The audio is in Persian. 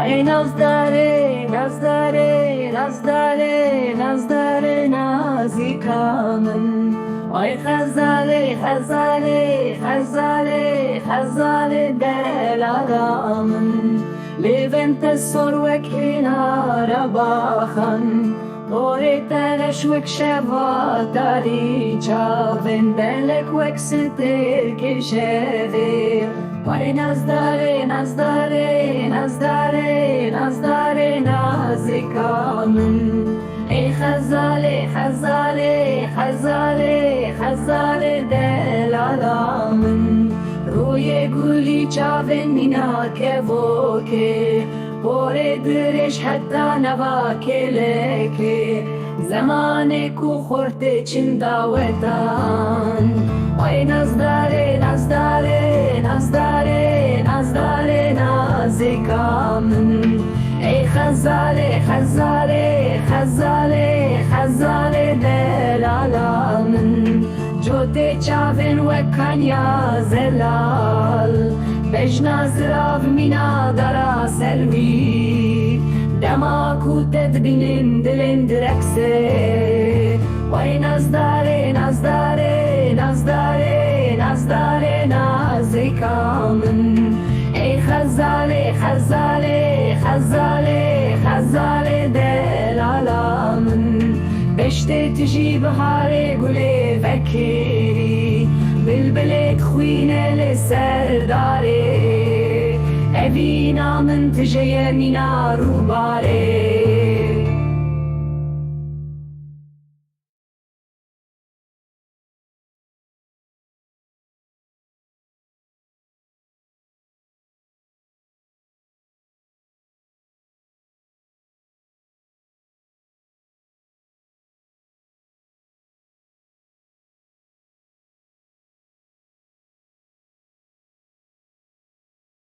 ای نازداره نازداره نازداره نازداره نازیکامن ای خزاله خزاله خزاله خزاله دلارامن لیونت سروک کنار باخن طوری تنش وک شواتاری چاوین دلک وک ستر کشیدی ای نازداره نازداره نازداره نازداره نازیکامن ای خزاله خزاله خزاله خزاله دلارامن روی گلی چاوین مینا که وکه پور درش حتی نواکه لکه زمان کو خورده چند داوتان ای نازداره نازداره نازداره نازداره نازیکامن ای خزاله خزاله خزاله خزاله دلالامن جوته چاوین و کنیا زلال بجنا زراف مینا درا سلوی دما کوتت بینن دلن درکسه وای نازداره نازداره نازداره نازداره نازیکامن ای خزاله خزاله خزاله خزاله دلالامن بشته تجی بهار گله فکری بلبلت خوینه لسرداره اوینا من تجی مینا روباره